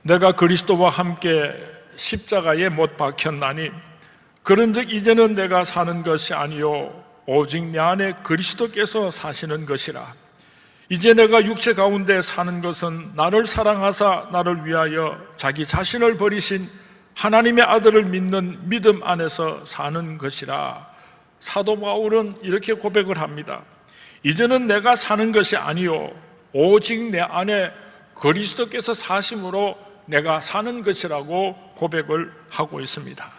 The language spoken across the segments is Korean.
내가 그리스도와 함께 십자가에 못 박혔나니 그런즉 이제는 내가 사는 것이 아니요 오직 내 안에 그리스도께서 사시는 것이라. 이제 내가 육체 가운데 사는 것은 나를 사랑하사 나를 위하여 자기 자신을 버리신 하나님의 아들을 믿는 믿음 안에서 사는 것이라. 사도 바울은 이렇게 고백을 합니다. 이제는 내가 사는 것이 아니요 오직 내 안에 그리스도께서 사심으로 내가 사는 것이라고 고백을 하고 있습니다.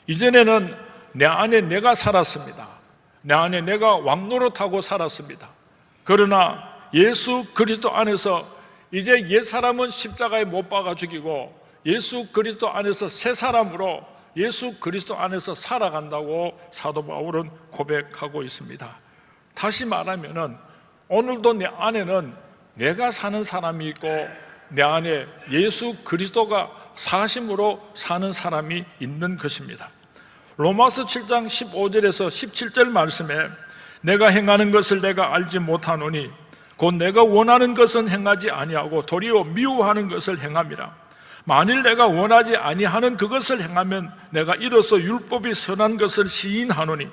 이전에는 내 안에 내가 살았습니다. 내 안에 내가 왕노릇하고 살았습니다. 그러나 예수 그리스도 안에서 이제 옛사람은 십자가에 못 박아 죽이고 예수 그리스도 안에서 새 사람으로 예수 그리스도 안에서 살아간다고 사도 바울은 고백하고 있습니다. 다시 말하면 오늘도 내 안에는 내가 사는 사람이 있고 내 안에 예수 그리스도가 사심으로 사는 사람이 있는 것입니다. 로마서 7장 15절에서 17절 말씀에 내가 행하는 것을 내가 알지 못하노니 곧 내가 원하는 것은 행하지 아니하고 도리어 미워하는 것을 행함이라. 만일 내가 원하지 아니하는 그것을 행하면 내가 이로써 율법이 선한 것을 시인하노니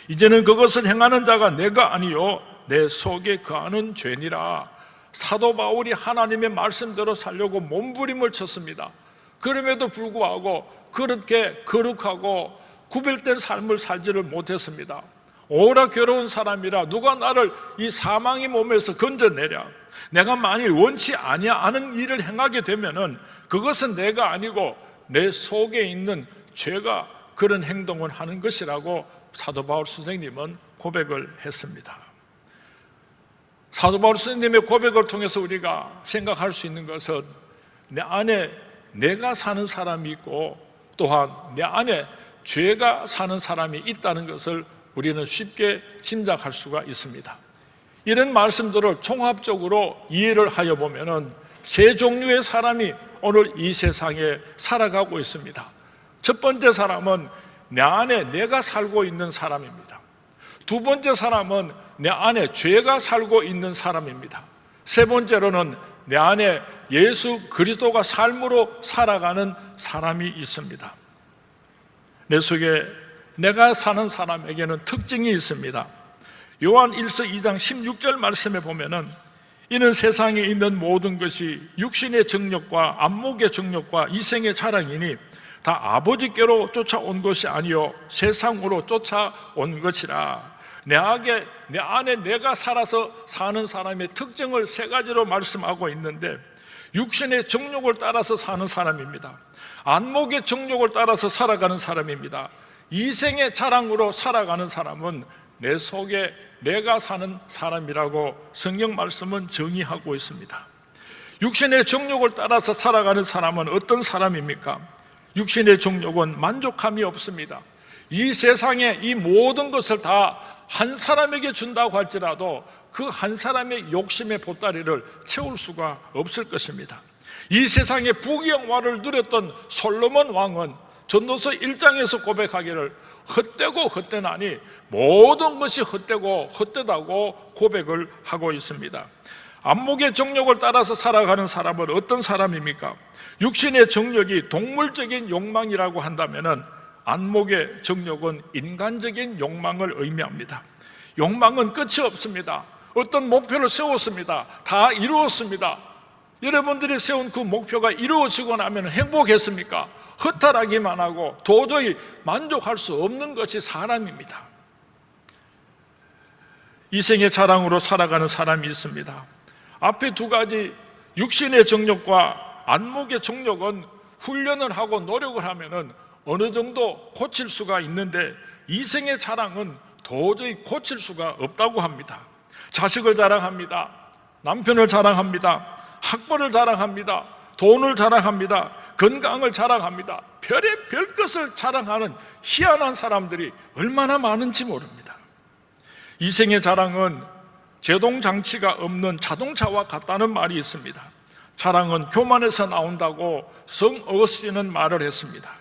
이제는 그것을 행하는 자가 내가 아니요 내 속에 거하는 죄니라. 사도 바울이 하나님의 말씀대로 살려고 몸부림을 쳤습니다. 그럼에도 불구하고 그렇게 거룩하고 구별된 삶을 살지를 못했습니다. 오라 괴로운 사람이라 누가 나를 이 사망의 몸에서 건져내랴. 내가 만일 원치 아니하는 일을 행하게 되면은 그것은 내가 아니고 내 속에 있는 죄가 그런 행동을 하는 것이라고 사도 바울 선생님은 고백을 했습니다. 사도 바울 선생님의 고백을 통해서 우리가 생각할 수 있는 것은 내 안에 내가 사는 사람이 있고 또한 내 안에 죄가 사는 사람이 있다는 것을 우리는 쉽게 짐작할 수가 있습니다. 이런 말씀들을 종합적으로 이해를 하여 보면은 세 종류의 사람이 오늘 이 세상에 살아가고 있습니다. 첫 번째 사람은 내 안에 내가 살고 있는 사람입니다. 두 번째 사람은 내 안에 죄가 살고 있는 사람입니다. 세 번째로는 내 안에 예수 그리스도가 삶으로 살아가는 사람이 있습니다. 내 속에 내가 사는 사람에게는 특징이 있습니다. 요한 1서 2장 16절 말씀에 보면은 이는 세상에 있는 모든 것이 육신의 정욕과 안목의 정욕과 이생의 자랑이니 다 아버지께로 쫓아온 것이 아니요 세상으로 쫓아온 것이라. 내 안에 내가 살아서 사는 사람의 특징을 세 가지로 말씀하고 있는데 육신의 정욕을 따라서 사는 사람입니다. 안목의 정욕을 따라서 살아가는 사람입니다. 이생의 자랑으로 살아가는 사람은 내 속에 내가 사는 사람이라고 성경 말씀은 정의하고 있습니다. 육신의 정욕을 따라서 살아가는 사람은 어떤 사람입니까? 육신의 정욕은 만족함이 없습니다. 이 세상에 이 모든 것을 다 한 사람에게 준다고 할지라도 그 한 사람의 욕심의 보따리를 채울 수가 없을 것입니다. 이 세상의 부귀영화를 누렸던 솔로몬 왕은 전도서 1장에서 고백하기를 헛되고 헛되나니 모든 것이 헛되고 헛되다고 고백을 하고 있습니다. 안목의 정욕을 따라서 살아가는 사람은 어떤 사람입니까? 육신의 정욕이 동물적인 욕망이라고 한다면은 안목의 정욕은 인간적인 욕망을 의미합니다. 욕망은 끝이 없습니다. 어떤 목표를 세웠습니다. 다 이루었습니다. 여러분들이 세운 그 목표가 이루어지고 나면 행복했습니까? 허탈하기만 하고 도저히 만족할 수 없는 것이 사람입니다. 이생의 자랑으로 살아가는 사람이 있습니다. 앞에 두 가지 육신의 정욕과 안목의 정욕은 훈련을 하고 노력을 하면은 어느 정도 고칠 수가 있는데 이생의 자랑은 도저히 고칠 수가 없다고 합니다. 자식을 자랑합니다. 남편을 자랑합니다. 학벌을 자랑합니다. 돈을 자랑합니다. 건강을 자랑합니다. 별의별 것을 자랑하는 희한한 사람들이 얼마나 많은지 모릅니다. 이생의 자랑은 제동장치가 없는 자동차와 같다는 말이 있습니다. 자랑은 교만에서 나온다고 성 어거스틴은 말을 했습니다.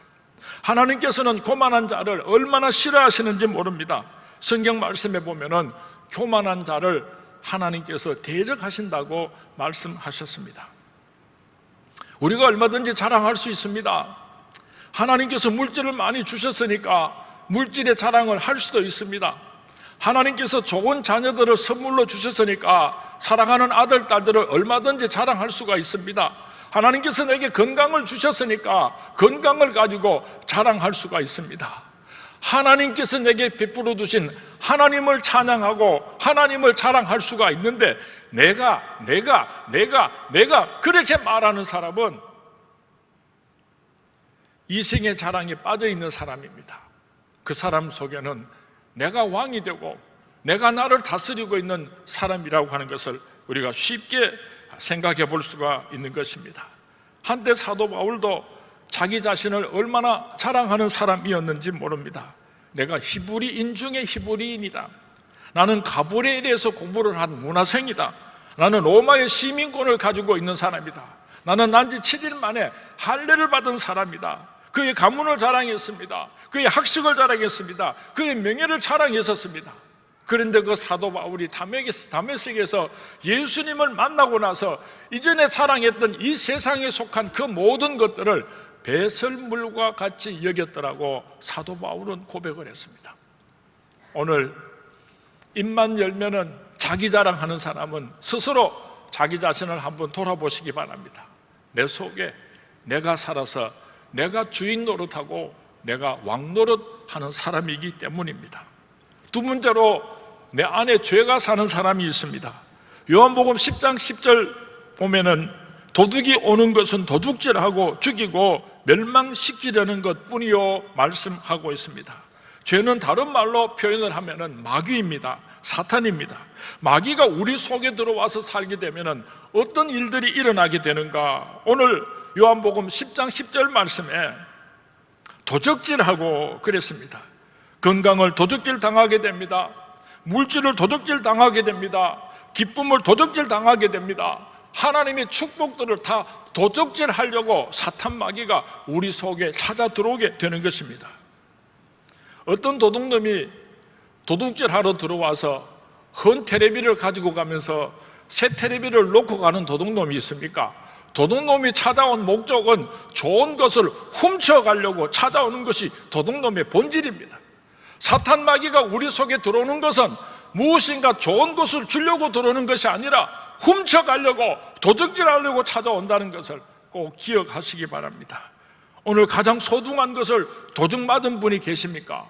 하나님께서는 교만한 자를 얼마나 싫어하시는지 모릅니다. 성경 말씀에 보면은 교만한 자를 하나님께서 대적하신다고 말씀하셨습니다. 우리가 얼마든지 자랑할 수 있습니다. 하나님께서 물질을 많이 주셨으니까 물질의 자랑을 할 수도 있습니다. 하나님께서 좋은 자녀들을 선물로 주셨으니까 사랑하는 아들, 딸들을 얼마든지 자랑할 수가 있습니다. 하나님께서 내게 건강을 주셨으니까 건강을 가지고 자랑할 수가 있습니다. 하나님께서 내게 베풀어 주신 하나님을 찬양하고 하나님을 자랑할 수가 있는데 내가 그렇게 말하는 사람은 이생의 자랑에 빠져 있는 사람입니다. 그 사람 속에는 내가 왕이 되고 내가 나를 다스리고 있는 사람이라고 하는 것을 우리가 쉽게 생각해 볼 수가 있는 것입니다. 한때 사도 바울도 자기 자신을 얼마나 자랑하는 사람이었는지 모릅니다. 내가 히브리인 중에 히브리인이다. 나는 가브리엘에서 공부를 한 문화생이다. 나는 로마의 시민권을 가지고 있는 사람이다. 나는 난지 7일 만에 할례를 받은 사람이다. 그의 가문을 자랑했습니다. 그의 학식을 자랑했습니다. 그의 명예를 자랑했었습니다. 그런데 그 사도 바울이 다메섹에서 예수님을 만나고 나서 이전에 자랑했던 이 세상에 속한 그 모든 것들을 배설물과 같이 여겼더라고 사도 바울은 고백을 했습니다. 오늘 입만 열면은 자기 자랑하는 사람은 스스로 자기 자신을 한번 돌아보시기 바랍니다. 내 속에 내가 살아서 내가 주인 노릇하고 내가 왕 노릇하는 사람이기 때문입니다. 두 번째로 내 안에 죄가 사는 사람이 있습니다. 요한복음 10장 10절 보면은 도둑이 오는 것은 도둑질하고 죽이고 멸망시키려는 것뿐이요 말씀하고 있습니다. 죄는 다른 말로 표현을 하면은 마귀입니다. 사탄입니다. 마귀가 우리 속에 들어와서 살게 되면은 어떤 일들이 일어나게 되는가? 오늘 요한복음 10장 10절 말씀에 도적질하고 그랬습니다. 건강을 도적질 당하게 됩니다. 물질을 도적질 당하게 됩니다. 기쁨을 도적질 당하게 됩니다. 하나님의 축복들을 다 도적질 하려고 사탄 마귀가 우리 속에 찾아 들어오게 되는 것입니다. 어떤 도둑놈이 도둑질하러 들어와서 헌 테레비를 가지고 가면서 새 테레비를 놓고 가는 도둑놈이 있습니까? 도둑놈이 찾아온 목적은 좋은 것을 훔쳐가려고 찾아오는 것이 도둑놈의 본질입니다. 사탄 마귀가 우리 속에 들어오는 것은 무엇인가 좋은 것을 주려고 들어오는 것이 아니라 훔쳐가려고 도둑질하려고 찾아온다는 것을 꼭 기억하시기 바랍니다. 오늘 가장 소중한 것을 도둑맞은 분이 계십니까?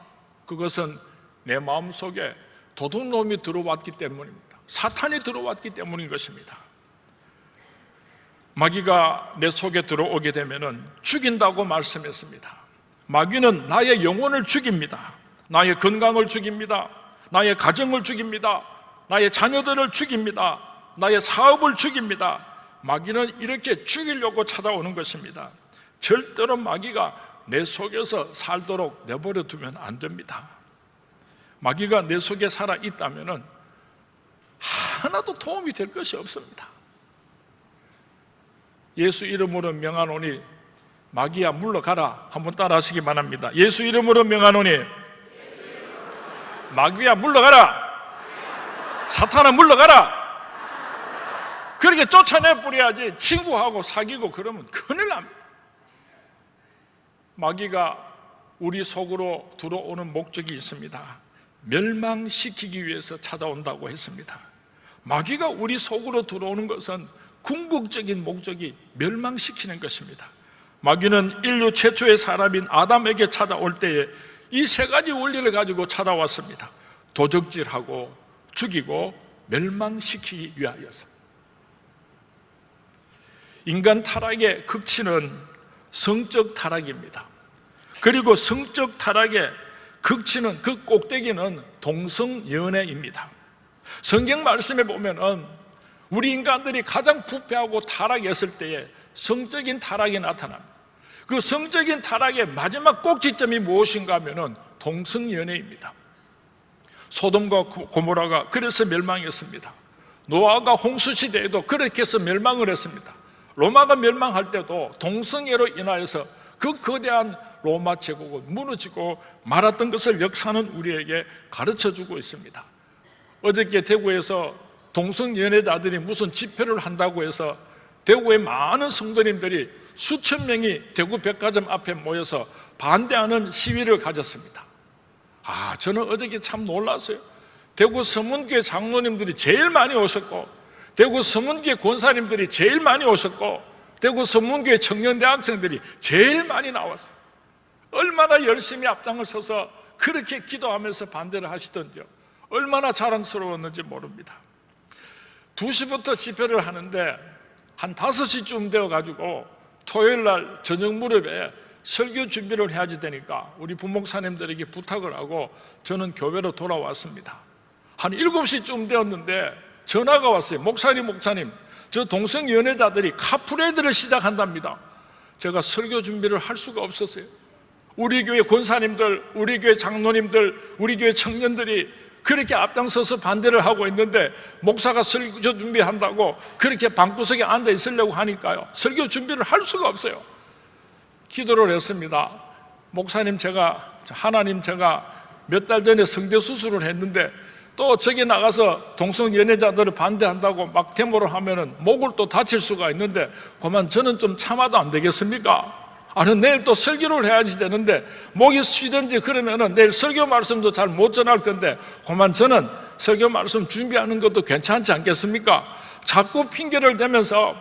그것은 내 마음속에 도둑놈이 들어왔기 때문입니다. 사탄이 들어왔기 때문인 것입니다. 마귀가 내 속에 들어오게 되면 죽인다고 말씀했습니다. 마귀는 나의 영혼을 죽입니다. 나의 건강을 죽입니다. 나의 가정을 죽입니다. 나의 자녀들을 죽입니다. 나의 사업을 죽입니다. 마귀는 이렇게 죽이려고 찾아오는 것입니다. 절대로 마귀가 내 속에서 살도록 내버려 두면 안 됩니다. 마귀가 내 속에 살아 있다면 하나도 도움이 될 것이 없습니다. 예수 이름으로 명하노니 마귀야 물러가라. 한번 따라 하시기 바랍니다. 예수 이름으로 명하노니 마귀야 물러가라. 사탄아 물러가라. 그렇게 쫓아내 버려야지. 친구하고 사귀고 그러면 큰일 납니다. 마귀가 우리 속으로 들어오는 목적이 있습니다. 멸망시키기 위해서 찾아온다고 했습니다. 마귀가 우리 속으로 들어오는 것은 궁극적인 목적이 멸망시키는 것입니다. 마귀는 인류 최초의 사람인 아담에게 찾아올 때에 이 세 가지 원리를 가지고 찾아왔습니다. 도적질하고 죽이고 멸망시키기 위하여서. 인간 타락의 극치는 성적 타락입니다. 그리고 성적 타락의 극치는, 그 꼭대기는 동성연애입니다. 성경 말씀에 보면은 우리 인간들이 가장 부패하고 타락했을 때에 성적인 타락이 나타납니다. 그 성적인 타락의 마지막 꼭지점이 무엇인가 하면은 동성연애입니다. 소돔과 고모라가 그래서 멸망했습니다. 노아가 홍수시대에도 그렇게 해서 멸망을 했습니다. 로마가 멸망할 때도 동성애로 인하여서 그 거대한 로마 제국은 무너지고 말았던 것을 역사는 우리에게 가르쳐주고 있습니다. 어저께 대구에서 동성연애자들이 무슨 집회를 한다고 해서 대구의 많은 성도님들이 수천 명이 대구 백화점 앞에 모여서 반대하는 시위를 가졌습니다. 저는 어저께 참 놀랐어요. 대구 서문교회 장로님들이 제일 많이 오셨고, 대구 서문교회 권사님들이 제일 많이 오셨고, 대구 서문교회 청년대 학생들이 제일 많이 나왔어요. 얼마나 열심히 앞장을 서서 그렇게 기도하면서 반대를 하시던지요. 얼마나 자랑스러웠는지 모릅니다. 2시부터 집회를 하는데 한 5시쯤 되어가지고 토요일 날 저녁 무렵에 설교 준비를 해야지 되니까 우리 부목사님들에게 부탁을 하고 저는 교회로 돌아왔습니다. 한 7시쯤 되었는데 전화가 왔어요. 목사님, 저 동성 연애자들이 카프레이드를 시작한답니다. 제가 설교 준비를 할 수가 없었어요. 우리 교회 권사님들, 우리 교회 장로님들, 우리 교회 청년들이 그렇게 앞장서서 반대를 하고 있는데 목사가 설교 준비한다고 그렇게 방구석에 앉아 있으려고 하니까요, 설교 준비를 할 수가 없어요. 기도를 했습니다. 목사님, 하나님, 제가 몇 달 전에 성대 수술을 했는데 또 저기 나가서 동성 연애자들을 반대한다고 막 데모를 하면은 목을 또 다칠 수가 있는데 그만 저는 좀 참아도 안 되겠습니까? 내일 또 설교를 해야지 되는데 목이 쉬든지 그러면은 내일 설교 말씀도 잘 못 전할 건데 그만 저는 설교 말씀 준비하는 것도 괜찮지 않겠습니까? 자꾸 핑계를 대면서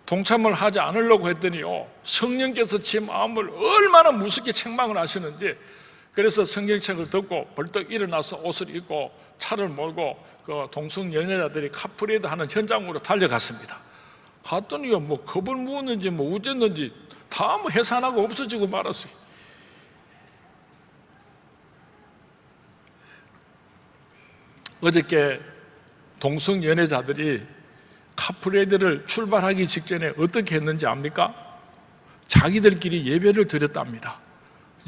동참을 하지 않으려고 했더니요, 성령께서 제 마음을 얼마나 무섭게 책망을 하시는지, 그래서 성경책을 듣고 벌떡 일어나서 옷을 입고 차를 몰고 그 동성 연애자들이 카프레이드 하는 현장으로 달려갔습니다. 갔더니요, 겁을 무었는지 우쨌는지 다 해산하고 없어지고 말았어요. 어저께 동성 연애자들이 카프레이드를 출발하기 직전에 어떻게 했는지 압니까? 자기들끼리 예배를 드렸답니다.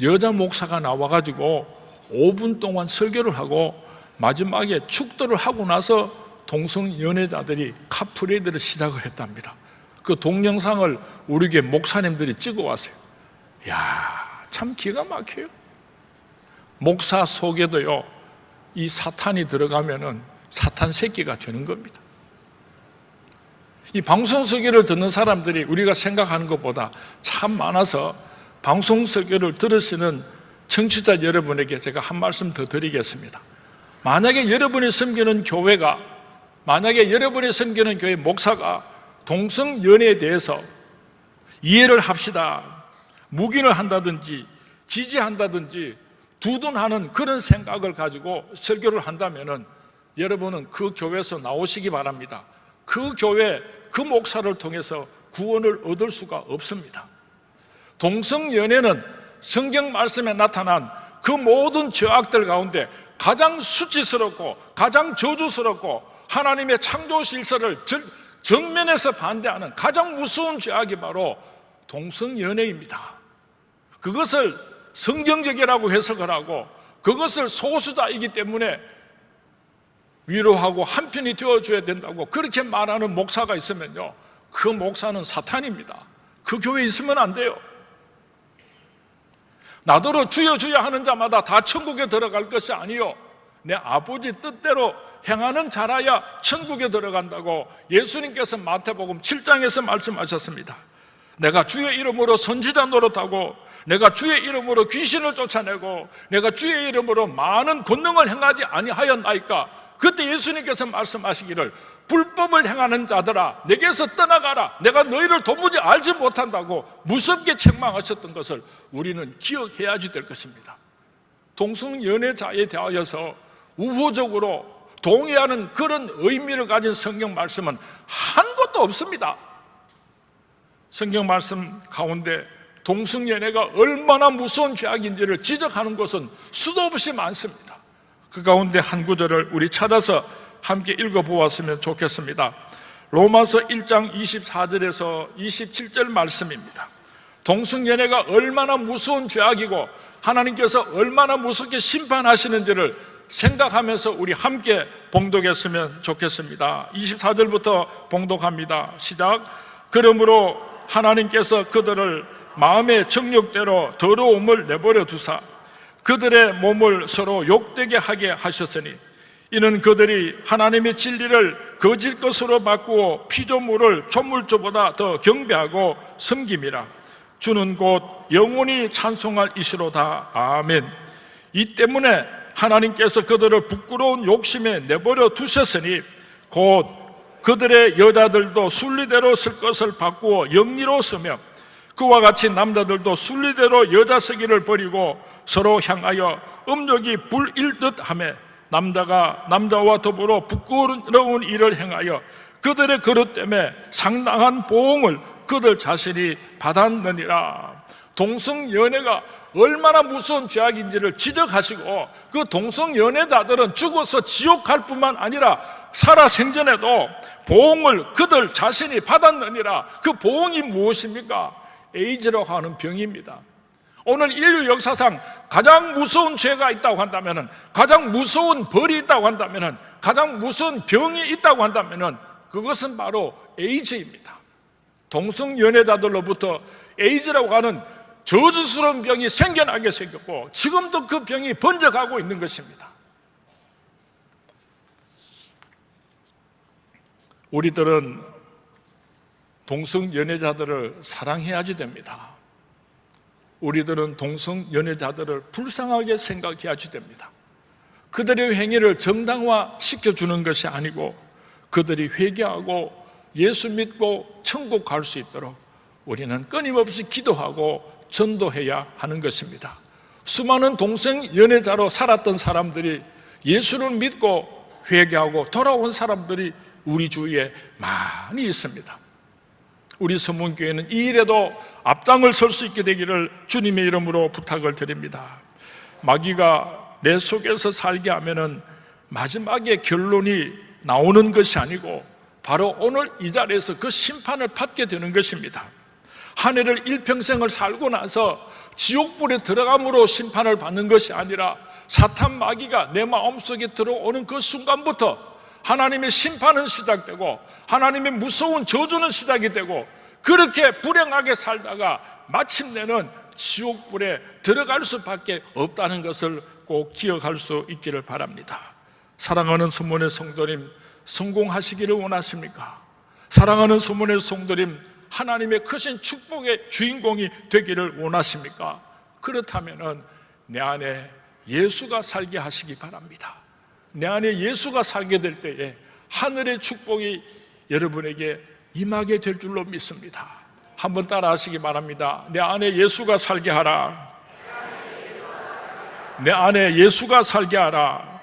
여자 목사가 나와가지고 5분 동안 설교를 하고 마지막에 축도를 하고 나서 동성 연애자들이 카프레이드를 시작을 했답니다. 그 동영상을 우리 교회 목사님들이 찍어 왔어요. 참 기가 막혀요. 목사 속에도요, 이 사탄이 들어가면은 사탄 새끼가 되는 겁니다. 이 방송 설교를 듣는 사람들이 우리가 생각하는 것보다 참 많아서 방송 설교를 들으시는 청취자 여러분에게 제가 한 말씀 더 드리겠습니다. 만약에 여러분이 섬기는 교회가, 만약에 여러분이 섬기는 교회 목사가 동성 연애에 대해서 이해를 합시다, 묵인을 한다든지 지지한다든지 두둔하는 그런 생각을 가지고 설교를 한다면은 여러분은 그 교회에서 나오시기 바랍니다. 그 교회, 그 목사를 통해서 구원을 얻을 수가 없습니다. 동성 연애는 성경 말씀에 나타난 그 모든 죄악들 가운데 가장 수치스럽고 가장 저주스럽고 하나님의 창조 질서를 정면에서 반대하는 가장 무서운 죄악이 바로 동성 연애입니다. 그것을 성경적이라고 해석을 하고 그것을 소수자이기 때문에 위로하고 한편이 되어줘야 된다고 그렇게 말하는 목사가 있으면요, 그 목사는 사탄입니다. 그 교회에 있으면 안 돼요. 나더러 주여 주여 하는 자마다 다 천국에 들어갈 것이 아니요, 내 아버지 뜻대로 행하는 자라야 천국에 들어간다고 예수님께서 마태복음 7장에서 말씀하셨습니다. 내가 주의 이름으로 선지자 노릇하고 내가 주의 이름으로 귀신을 쫓아내고 내가 주의 이름으로 많은 권능을 행하지 아니하였나이까? 그때 예수님께서 말씀하시기를 불법을 행하는 자들아 내게서 떠나가라, 내가 너희를 도무지 알지 못한다고 무섭게 책망하셨던 것을 우리는 기억해야지 될 것입니다. 동성연애자에 대하여서 우호적으로 동의하는 그런 의미를 가진 성경 말씀은 한 곳도 없습니다. 성경 말씀 가운데 동성연애가 얼마나 무서운 죄악인지를 지적하는 것은 수도 없이 많습니다. 그 가운데 한 구절을 우리 찾아서 함께 읽어보았으면 좋겠습니다. 로마서 1장 24절에서 27절 말씀입니다. 동성연애가 얼마나 무서운 죄악이고 하나님께서 얼마나 무섭게 심판하시는지를 생각하면서 우리 함께 봉독했으면 좋겠습니다. 24절부터 봉독합니다. 시작. 그러므로 하나님께서 그들을 마음의 정욕대로 더러움을 내버려 두사 그들의 몸을 서로 욕되게 하게 하셨으니 이는 그들이 하나님의 진리를 거짓 것으로 바꾸어 피조물을 조물주보다 더 경배하고 섬김이라. 주는 곧 영원히 찬송할 이시로다. 아멘. 이 때문에 하나님께서 그들을 부끄러운 욕심에 내버려 두셨으니 곧 그들의 여자들도 순리대로 쓸 것을 바꾸어 영리로 쓰며 그와 같이 남자들도 순리대로 여자 쓰기를 버리고 서로 향하여 음욕이 불일듯 하며 남자가 남자와 더불어 부끄러운 일을 행하여 그들의 그릇 때문에 상당한 보응을 그들 자신이 받았느니라. 동성연애가 얼마나 무서운 죄악인지를 지적하시고 그 동성연애자들은 죽어서 지옥 갈 뿐만 아니라 살아 생전에도 보응을 그들 자신이 받았느니라. 그 보응이 무엇입니까? 에이즈라고 하는 병입니다. 오늘 인류 역사상 가장 무서운 죄가 있다고 한다면, 가장 무서운 벌이 있다고 한다면, 가장 무서운 병이 있다고 한다면 그것은 바로 에이즈입니다. 동성연애자들로부터 에이즈라고 하는 저주스러운 병이 생겨나게 생겼고 지금도 그 병이 번져가고 있는 것입니다. 우리들은 동성연애자들을 사랑해야지 됩니다. 우리들은 동성연애자들을 불쌍하게 생각해야지 됩니다. 그들의 행위를 정당화시켜주는 것이 아니고 그들이 회개하고 예수 믿고 천국 갈 수 있도록 우리는 끊임없이 기도하고 전도해야 하는 것입니다. 수많은 동성연애자로 살았던 사람들이 예수를 믿고 회개하고 돌아온 사람들이 우리 주위에 많이 있습니다. 우리 서문교회는 이 일에도 앞장을 설 수 있게 되기를 주님의 이름으로 부탁을 드립니다. 마귀가 내 속에서 살게 하면은 마지막에 결론이 나오는 것이 아니고 바로 오늘 이 자리에서 그 심판을 받게 되는 것입니다. 한 해를 일평생을 살고 나서 지옥불에 들어감으로 심판을 받는 것이 아니라 사탄 마귀가 내 마음속에 들어오는 그 순간부터 하나님의 심판은 시작되고 하나님의 무서운 저주는 시작이 되고 그렇게 불행하게 살다가 마침내는 지옥불에 들어갈 수밖에 없다는 것을 꼭 기억할 수 있기를 바랍니다. 사랑하는 수문의 성도님, 성공하시기를 원하십니까? 사랑하는 수문의 성도님, 하나님의 크신 축복의 주인공이 되기를 원하십니까? 그렇다면 내 안에 예수가 살게 하시기 바랍니다. 내 안에 예수가 살게 될 때에 하늘의 축복이 여러분에게 임하게 될 줄로 믿습니다. 한번 따라 하시기 바랍니다. 내 안에 예수가 살게 하라. 내 안에 예수가 살게 하라.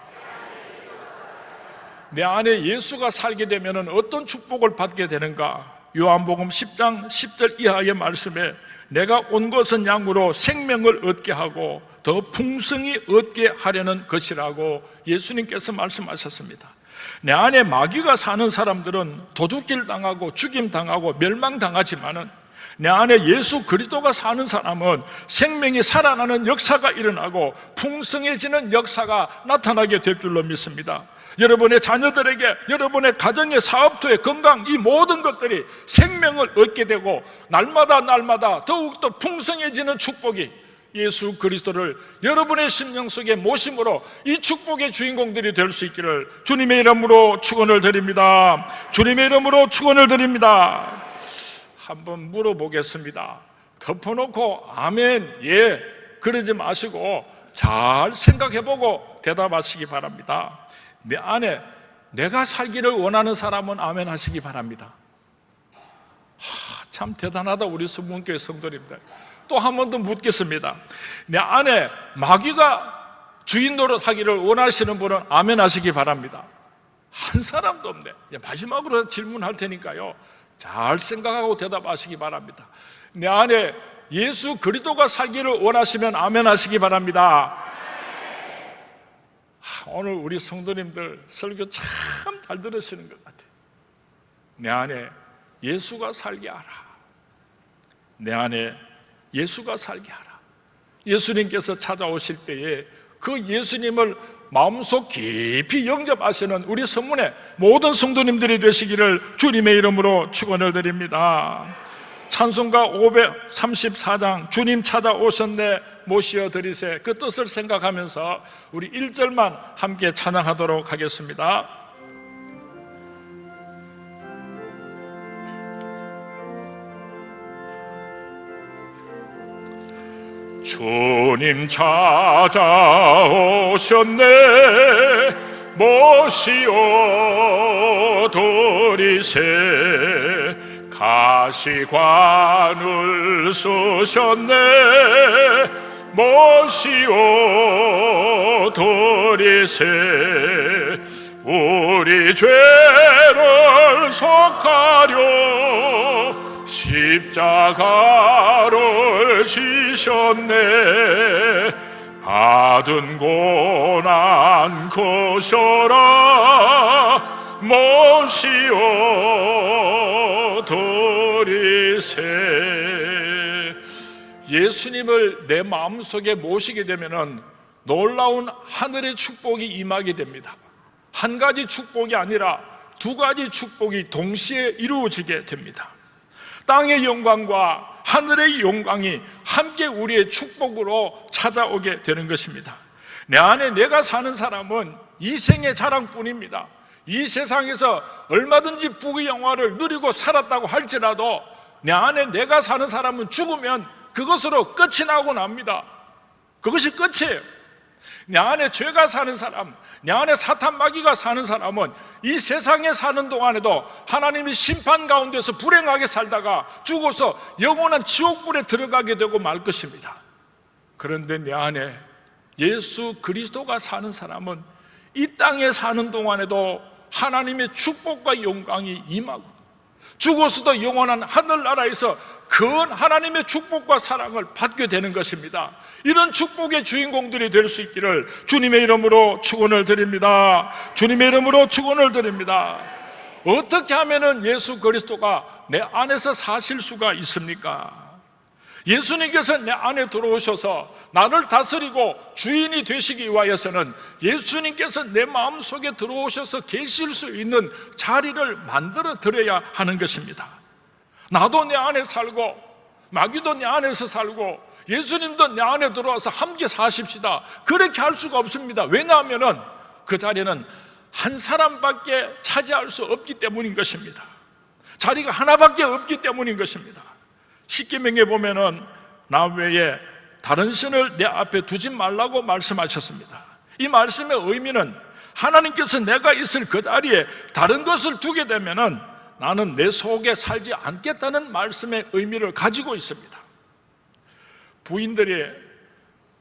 내 안에 예수가 살게 되면 어떤 축복을 받게 되는가? 요한복음 10장 10절 이하의 말씀에 내가 온 것은 양으로 생명을 얻게 하고 더 풍성히 얻게 하려는 것이라고 예수님께서 말씀하셨습니다. 내 안에 마귀가 사는 사람들은 도둑질 당하고 죽임 당하고 멸망 당하지만은 내 안에 예수 그리스도가 사는 사람은 생명이 살아나는 역사가 일어나고 풍성해지는 역사가 나타나게 될 줄로 믿습니다. 여러분의 자녀들에게, 여러분의 가정의 사업토의 건강, 이 모든 것들이 생명을 얻게 되고 날마다 더욱더 풍성해지는 축복이 예수 그리스도를 여러분의 심령 속에 모심으로 이 축복의 주인공들이 될 수 있기를 주님의 이름으로 축원을 드립니다. 주님의 이름으로 축원을 드립니다. 한번 물어보겠습니다. 덮어놓고 아멘, 예 그러지 마시고 잘 생각해보고 대답하시기 바랍니다. 내 안에 내가 살기를 원하는 사람은 아멘 하시기 바랍니다. 참 대단하다 우리 수문교회 성도님들. 또 한 번 더 묻겠습니다. 내 안에 마귀가 주인 노릇하기를 원하시는 분은 아멘 하시기 바랍니다. 한 사람도 없네. 마지막으로 질문할 테니까요, 잘 생각하고 대답하시기 바랍니다. 내 안에 예수 그리스도가 살기를 원하시면 아멘 하시기 바랍니다. 오늘 우리 성도님들 설교 참 잘 들으시는 것 같아요. 내 안에 예수가 살게 하라. 내 안에 예수가 살게 하라. 예수님께서 찾아오실 때에 그 예수님을 마음속 깊이 영접하시는 우리 성문의 모든 성도님들이 되시기를 주님의 이름으로 축원을 드립니다. 찬송가 534장 주님 찾아오셨네 모시어 드리세. 그 뜻을 생각하면서 우리 1절만 함께 찬양하도록 하겠습니다. 주님 찾아오셨네. 모시어 드리세. 가시관을 쓰셨네. 모시어 드리세. 우리 죄를 속하려 십자가를 지셨네. 받은 고난 크셔라. 모시어 드리세. 예수님을 내 마음속에 모시게 되면 놀라운 하늘의 축복이 임하게 됩니다. 한 가지 축복이 아니라 두 가지 축복이 동시에 이루어지게 됩니다. 땅의 영광과 하늘의 영광이 함께 우리의 축복으로 찾아오게 되는 것입니다. 내 안에 내가 사는 사람은 이 생의 자랑뿐입니다. 이 세상에서 얼마든지 부귀 영화를 누리고 살았다고 할지라도 내 안에 내가 사는 사람은 죽으면 그것으로 끝이 나고 납니다. 그것이 끝이에요. 내 안에 죄가 사는 사람, 내 안에 사탄 마귀가 사는 사람은 이 세상에 사는 동안에도 하나님이 심판 가운데서 불행하게 살다가 죽어서 영원한 지옥불에 들어가게 되고 말 것입니다. 그런데 내 안에 예수 그리스도가 사는 사람은 이 땅에 사는 동안에도 하나님의 축복과 영광이 임하고 죽어서도 영원한 하늘나라에서 큰 하나님의 축복과 사랑을 받게 되는 것입니다. 이런 축복의 주인공들이 될 수 있기를 주님의 이름으로 축원을 드립니다. 주님의 이름으로 축원을 드립니다. 어떻게 하면 예수 그리스도가 내 안에서 사실 수가 있습니까? 예수님께서 내 안에 들어오셔서 나를 다스리고 주인이 되시기 위하여서는 예수님께서 내 마음속에 들어오셔서 계실 수 있는 자리를 만들어 드려야 하는 것입니다. 나도 내 안에 살고 마귀도 내 안에서 살고 예수님도 내 안에 들어와서 함께 사십시다. 그렇게 할 수가 없습니다. 왜냐하면 그 자리는 한 사람밖에 차지할 수 없기 때문인 것입니다. 자리가 하나밖에 없기 때문인 것입니다. 십계명에 보면은 나 외에 다른 신을 내 앞에 두지 말라고 말씀하셨습니다. 이 말씀의 의미는 하나님께서 내가 있을 그 자리에 다른 것을 두게 되면은 나는 내 속에 살지 않겠다는 말씀의 의미를 가지고 있습니다. 부인들이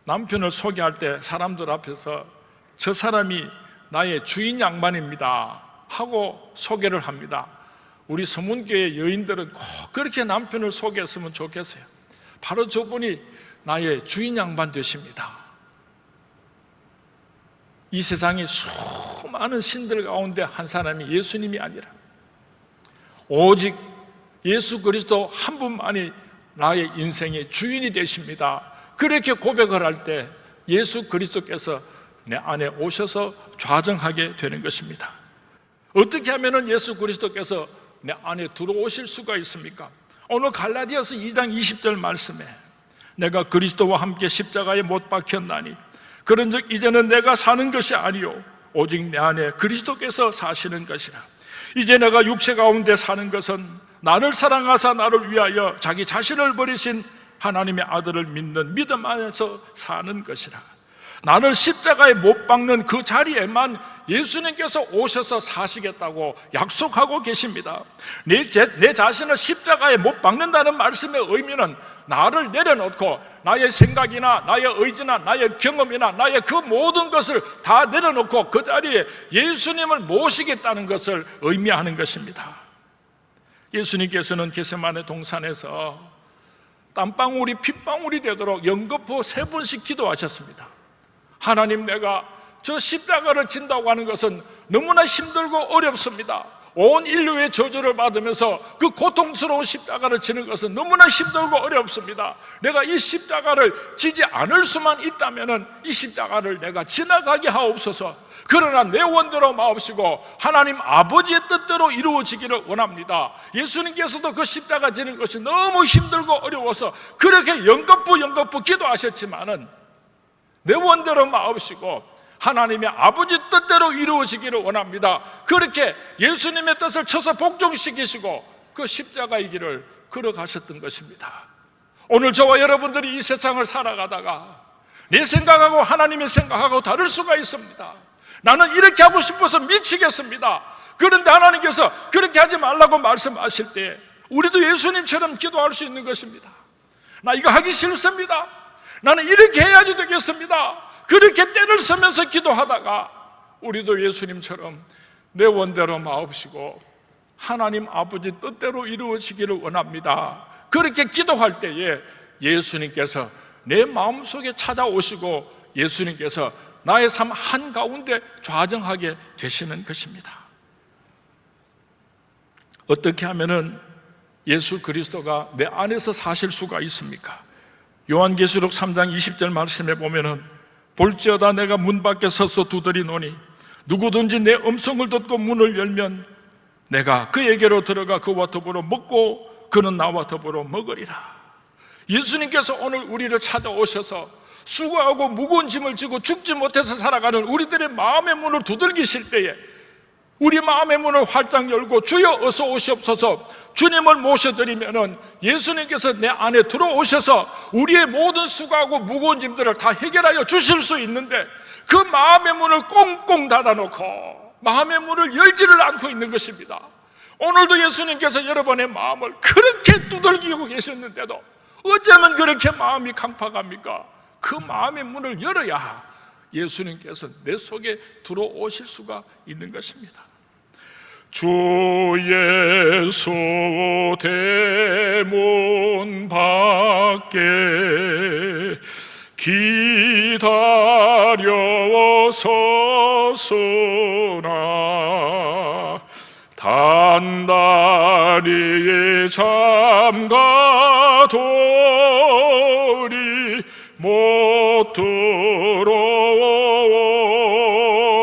남편을 소개할 때 사람들 앞에서 저 사람이 나의 주인 양반입니다 하고 소개를 합니다. 우리 서문교회 여인들은 꼭 그렇게 남편을 소개했으면 좋겠어요. 바로 저분이 나의 주인 양반 되십니다. 이 세상에 수많은 신들 가운데 한 사람이 예수님이 아니라 오직 예수 그리스도 한 분만이 나의 인생의 주인이 되십니다. 그렇게 고백을 할 때 예수 그리스도께서 내 안에 오셔서 좌정하게 되는 것입니다. 어떻게 하면 예수 그리스도께서 내 안에 들어오실 수가 있습니까? 오늘 갈라디아서 2장 20절 말씀에 내가 그리스도와 함께 십자가에 못 박혔나니 그런즉 이제는 내가 사는 것이 아니요 오직 내 안에 그리스도께서 사시는 것이라. 이제 내가 육체 가운데 사는 것은 나를 사랑하사 나를 위하여 자기 자신을 버리신 하나님의 아들을 믿는 믿음 안에서 사는 것이라. 나를 십자가에 못 박는 그 자리에만 예수님께서 오셔서 사시겠다고 약속하고 계십니다. 내 자신을 십자가에 못 박는다는 말씀의 의미는 나를 내려놓고 나의 생각이나 나의 의지나 나의 경험이나 나의 그 모든 것을 다 내려놓고 그 자리에 예수님을 모시겠다는 것을 의미하는 것입니다. 예수님께서는 겟세마네 동산에서 땀방울이 핏방울이 되도록 연거푸 3번씩 기도하셨습니다. 하나님, 내가 저 십자가를 진다고 하는 것은 너무나 힘들고 어렵습니다. 온 인류의 저주를 받으면서 그 고통스러운 십자가를 지는 것은 너무나 힘들고 어렵습니다. 내가 이 십자가를 지지 않을 수만 있다면 이 십자가를 내가 지나가게 하옵소서. 그러나 내 원대로 마옵시고 하나님 아버지의 뜻대로 이루어지기를 원합니다. 예수님께서도 그 십자가 지는 것이 너무 힘들고 어려워서 그렇게 연거푸 기도하셨지만은 내 원대로 마옵시고 하나님의 아버지 뜻대로 이루어지기를 원합니다. 그렇게 예수님의 뜻을 쳐서 복종시키시고 그 십자가의 길을 걸어가셨던 것입니다. 오늘 저와 여러분들이 이 세상을 살아가다가 내 생각하고 하나님의 생각하고 다를 수가 있습니다. 나는 이렇게 하고 싶어서 미치겠습니다. 그런데 하나님께서 그렇게 하지 말라고 말씀하실 때 우리도 예수님처럼 기도할 수 있는 것입니다. 나 이거 하기 싫습니다. 나는 이렇게 해야지 되겠습니다. 그렇게 때를 서면서 기도하다가 우리도 예수님처럼 내 원대로 마옵시고 하나님 아버지 뜻대로 이루어지기를 원합니다. 그렇게 기도할 때에 예수님께서 내 마음속에 찾아오시고 예수님께서 나의 삶 한가운데 좌정하게 되시는 것입니다. 어떻게 하면은 예수 그리스도가 내 안에서 사실 수가 있습니까? 요한계시록 3장 20절 말씀에 보면은 볼지어다 내가 문 밖에 서서 두드리노니 누구든지 내 음성을 듣고 문을 열면 내가 그에게로 들어가 그와 더불어 먹고 그는 나와 더불어 먹으리라. 예수님께서 오늘 우리를 찾아오셔서 수고하고 무거운 짐을 지고 죽지 못해서 살아가는 우리들의 마음의 문을 두들기실 때에 우리 마음의 문을 활짝 열고 주여 어서 오시옵소서 주님을 모셔드리면은 예수님께서 내 안에 들어오셔서 우리의 모든 수고하고 무거운 짐들을 다 해결하여 주실 수 있는데 그 마음의 문을 꽁꽁 닫아놓고 마음의 문을 열지를 않고 있는 것입니다. 오늘도 예수님께서 여러분의 마음을 그렇게 두들기고 계셨는데도 어쩌면 그렇게 마음이 강팍합니까? 그 마음의 문을 열어야 예수님께서 내 속에 들어오실 수가 있는 것입니다. 주 예수 대문 밖에 기다려 서서나 단단히 잠가도리 못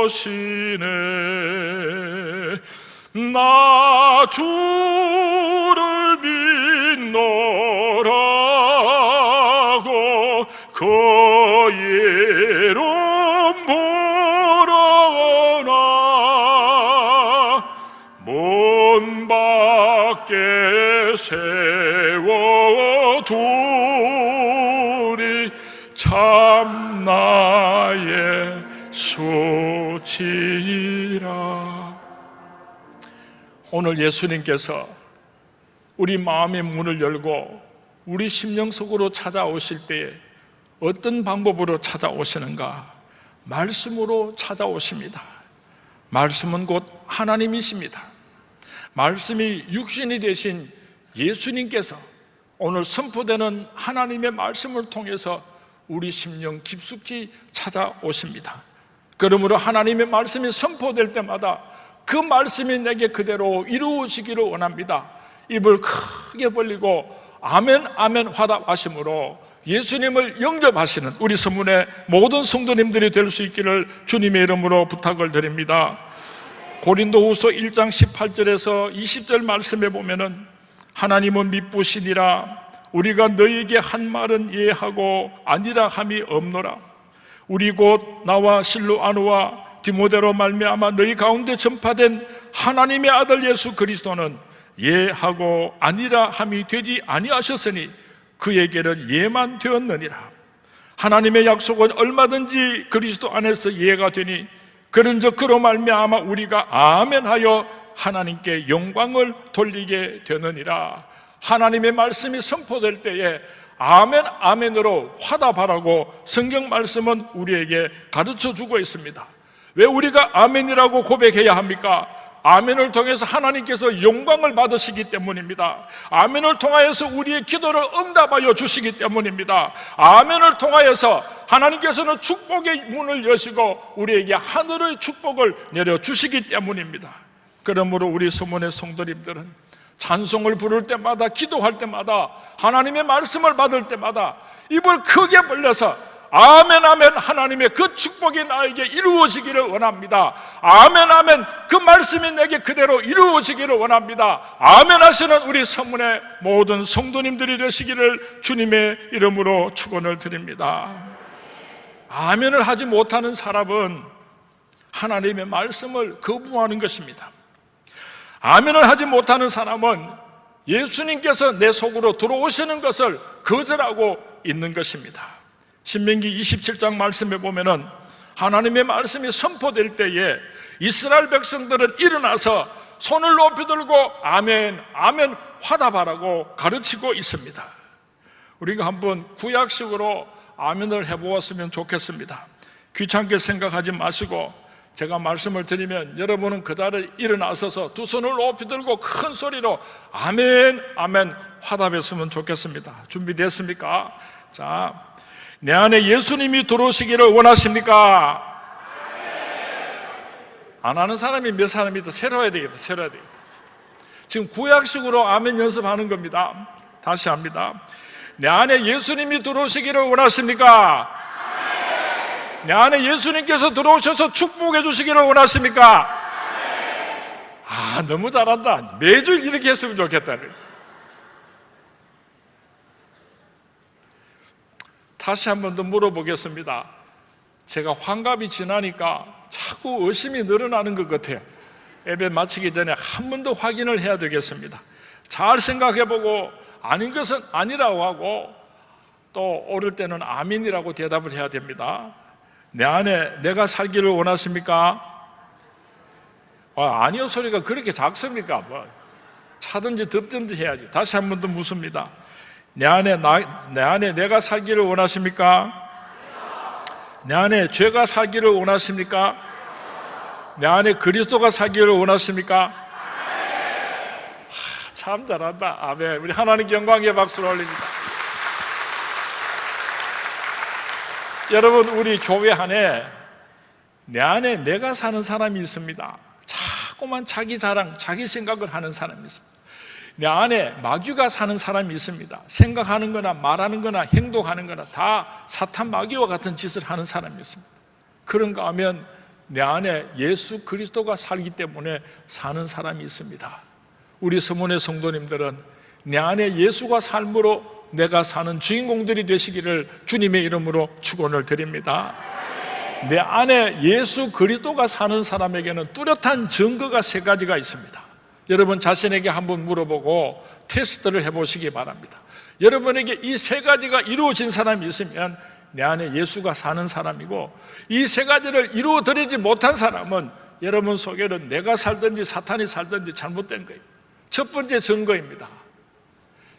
들어오시네. 나 주를 믿노라고 그 이름 부르나 문 밖에 세워두리 참 나의 수치라. 오늘 예수님께서 우리 마음의 문을 열고 우리 심령 속으로 찾아오실 때에 어떤 방법으로 찾아오시는가? 말씀으로 찾아오십니다. 말씀은 곧 하나님이십니다. 말씀이 육신이 되신 예수님께서 오늘 선포되는 하나님의 말씀을 통해서 우리 심령 깊숙이 찾아오십니다. 그러므로 하나님의 말씀이 선포될 때마다 그 말씀이 내게 그대로 이루어지기를 원합니다. 입을 크게 벌리고 아멘 아멘 화답하심으로 예수님을 영접하시는 우리 서문의 모든 성도님들이 될 수 있기를 주님의 이름으로 부탁을 드립니다. 고린도후서 1장 18절에서 20절 말씀에 보면은 하나님은 미쁘시니라 우리가 너희에게 한 말은 예하고 아니라 함이 없노라. 우리 곧 나와 실로아노와 디모데로 말미암아 너희 가운데 전파된 하나님의 아들 예수 그리스도는 예하고 아니라 함이 되지 아니하셨으니 그에게는 예만 되었느니라. 하나님의 약속은 얼마든지 그리스도 안에서 예가 되니 그런즉 그로 말미암아 우리가 아멘하여 하나님께 영광을 돌리게 되느니라. 하나님의 말씀이 선포될 때에 아멘 아멘으로 화답하라고 성경 말씀은 우리에게 가르쳐주고 있습니다. 왜 우리가 아멘이라고 고백해야 합니까? 아멘을 통해서 하나님께서 영광을 받으시기 때문입니다. 아멘을 통하여서 우리의 기도를 응답하여 주시기 때문입니다. 아멘을 통하여서 하나님께서는 축복의 문을 여시고 우리에게 하늘의 축복을 내려주시기 때문입니다. 그러므로 우리 서문의 성도님들은 찬송을 부를 때마다, 기도할 때마다, 하나님의 말씀을 받을 때마다 입을 크게 벌려서 아멘 아멘, 하나님의 그 축복이 나에게 이루어지기를 원합니다. 아멘 아멘, 그 말씀이 내게 그대로 이루어지기를 원합니다. 아멘 하시는 우리 서문의 모든 성도님들이 되시기를 주님의 이름으로 축원을 드립니다. 아멘을 하지 못하는 사람은 하나님의 말씀을 거부하는 것입니다. 아멘을 하지 못하는 사람은 예수님께서 내 속으로 들어오시는 것을 거절하고 있는 것입니다. 신명기 27장 말씀에 보면은 하나님의 말씀이 선포될 때에 이스라엘 백성들은 일어나서 손을 높이 들고 아멘, 아멘 화답하라고 가르치고 있습니다. 우리가 한번 구약식으로 아멘을 해보았으면 좋겠습니다. 귀찮게 생각하지 마시고 제가 말씀을 드리면 여러분은 그 자리에 일어나셔서 두 손을 높이 들고 큰 소리로 아멘, 아멘 화답했으면 좋겠습니다. 준비됐습니까? 자, 내 안에 예수님이 들어오시기를 원하십니까? 안 하는 사람이 몇 사람이 더 새로 해야 되겠다. 새로 해야 되겠다. 지금 구약식으로 아멘 연습하는 겁니다. 다시 합니다. 내 안에 예수님이 들어오시기를 원하십니까? 내 안에 예수님께서 들어오셔서 축복해 주시기를 원하십니까? 아, 너무 잘한다. 매주 이렇게 했으면 좋겠다. 다시 한 번 더 물어보겠습니다. 제가 환갑이 지나니까 자꾸 의심이 늘어나는 것 같아요. 예배 마치기 전에 한 번 더 확인을 해야 되겠습니다. 잘 생각해보고 아닌 것은 아니라고 하고 또 옳을 때는 아멘이라고 대답을 해야 됩니다. 내 안에 내가 살기를 원하십니까? 아니요 소리가 그렇게 작습니까? 뭐 차든지 덥든지 해야지. 다시 한 번 더 묻습니다. 내 안에 내가 살기를 원하십니까? 내 안에 죄가 살기를 원하십니까? 내 안에 그리스도가 살기를 원하십니까? 참 잘한다. 아멘. 우리 하나님께 영광의 박수를 올립니다. 여러분, 우리 교회 안에 내 안에 내가 사는 사람이 있습니다. 자꾸만 자기 자랑, 자기 생각을 하는 사람이 있습니다. 내 안에 마귀가 사는 사람이 있습니다. 생각하는 거나 말하는 거나 행동하는 거나 다 사탄 마귀와 같은 짓을 하는 사람이 있습니다. 그런가 하면 내 안에 예수 그리스도가 살기 때문에 사는 사람이 있습니다. 우리 서문의 성도님들은 내 안에 예수가 삶으로 내가 사는 주인공들이 되시기를 주님의 이름으로 축원을 드립니다. 내 안에 예수 그리스도가 사는 사람에게는 뚜렷한 증거가 세 가지가 있습니다. 여러분 자신에게 한번 물어보고 테스트를 해보시기 바랍니다. 여러분에게 이 세 가지가 이루어진 사람이 있으면 내 안에 예수가 사는 사람이고, 이 세 가지를 이루어드리지 못한 사람은 여러분 속에는 내가 살든지 사탄이 살든지 잘못된 거예요. 첫 번째 증거입니다.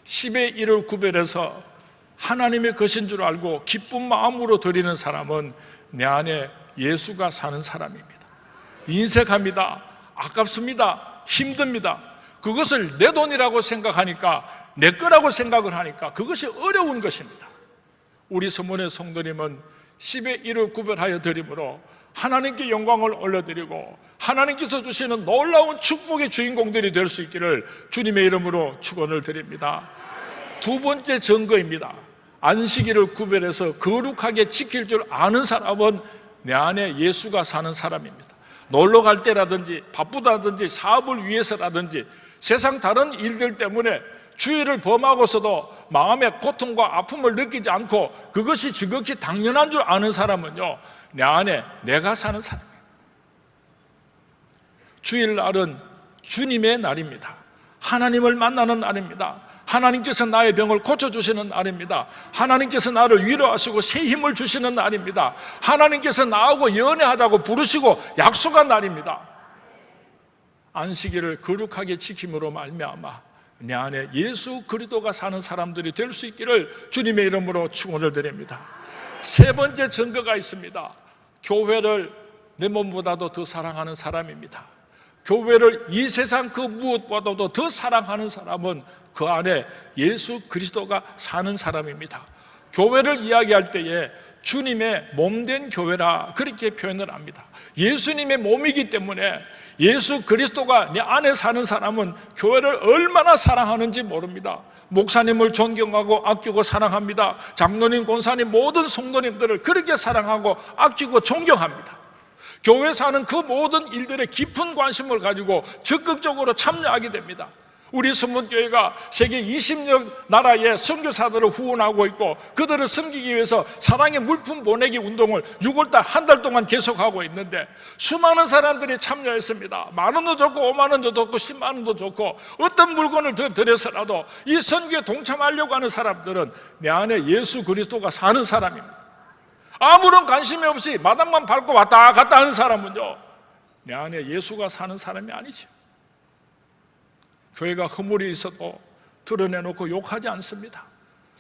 10의 1을 구별해서 하나님의 것인 줄 알고 기쁜 마음으로 드리는 사람은 내 안에 예수가 사는 사람입니다. 인색합니다. 아깝습니다. 힘듭니다. 그것을 내 돈이라고 생각하니까, 내 거라고 생각을 하니까 그것이 어려운 것입니다. 우리 서문의 성도님은 10의 1을 구별하여 드림으로 하나님께 영광을 올려드리고 하나님께서 주시는 놀라운 축복의 주인공들이 될 수 있기를 주님의 이름으로 축원을 드립니다. 두 번째 증거입니다. 안식일을 구별해서 거룩하게 지킬 줄 아는 사람은 내 안에 예수가 사는 사람입니다. 놀러 갈 때라든지 바쁘다든지 사업을 위해서라든지 세상 다른 일들 때문에 주의를 범하고서도 마음의 고통과 아픔을 느끼지 않고 그것이 지극히 당연한 줄 아는 사람은요, 내 안에 내가 사는 사람이에요. 주일날은 주님의 날입니다. 하나님을 만나는 날입니다. 하나님께서 나의 병을 고쳐주시는 날입니다. 하나님께서 나를 위로하시고 새 힘을 주시는 날입니다. 하나님께서 나하고 연애하자고 부르시고 약속한 날입니다. 안식일을 거룩하게 지킴으로 말미암아 내 안에 예수 그리스도가 사는 사람들이 될 수 있기를 주님의 이름으로 축원을 드립니다. 세 번째 증거가 있습니다. 교회를 내 몸보다도 더 사랑하는 사람입니다. 교회를 이 세상 그 무엇보다도 더 사랑하는 사람은 그 안에 예수 그리스도가 사는 사람입니다. 교회를 이야기할 때에 주님의 몸된 교회라 그렇게 표현을 합니다. 예수님의 몸이기 때문에 예수 그리스도가 내 안에 사는 사람은 교회를 얼마나 사랑하는지 모릅니다. 목사님을 존경하고 아끼고 사랑합니다. 장로님, 권사님, 모든 성도님들을 그렇게 사랑하고 아끼고 존경합니다. 교회 사는 그 모든 일들에 깊은 관심을 가지고 적극적으로 참여하게 됩니다. 우리 선문교회가 세계 20여 나라의 선교사들을 후원하고 있고 그들을 섬기기 위해서 사랑의 물품 보내기 운동을 6월달 한 달 동안 계속하고 있는데 수많은 사람들이 참여했습니다. 10,000원도 좋고 50,000원도 좋고 100,000원도 좋고 어떤 물건을 더 드려서라도 이 선교에 동참하려고 하는 사람들은 내 안에 예수 그리스도가 사는 사람입니다. 아무런 관심이 없이 마당만 밟고 왔다 갔다 하는 사람은요, 내 안에 예수가 사는 사람이 아니죠. 교회가 허물이 있어도 드러내놓고 욕하지 않습니다.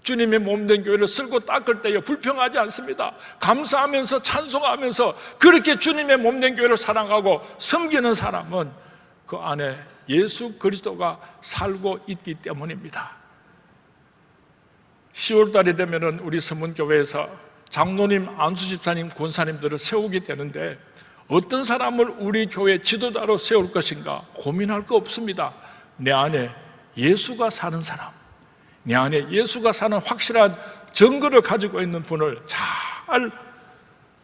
주님의 몸된 교회를 쓸고 닦을 때에 불평하지 않습니다. 감사하면서 찬송하면서 그렇게 주님의 몸된 교회를 사랑하고 섬기는 사람은 그 안에 예수 그리스도가 살고 있기 때문입니다. 10월달이 되면 우리 선문교회에서 장로님, 안수집사님, 권사님들을 세우게 되는데 어떤 사람을 우리 교회 지도자로 세울 것인가 고민할 거 없습니다. 내 안에 예수가 사는 사람, 내 안에 예수가 사는 확실한 증거를 가지고 있는 분을 잘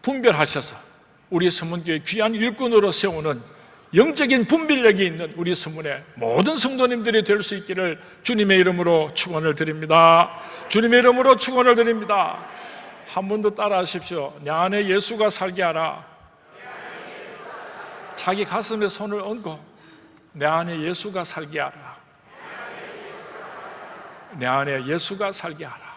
분별하셔서 우리 선문교회 귀한 일꾼으로 세우는 영적인 분별력이 있는 우리 선문의 모든 성도님들이 될 수 있기를 주님의 이름으로 축원을 드립니다. 주님의 이름으로 축원을 드립니다. 한 번 더 따라 하십시오. 내 안에 예수가 살게 하라. 자기 가슴에 손을 얹고 내 안에 예수가 살게 하라. 내 안에 예수가 살게 하라.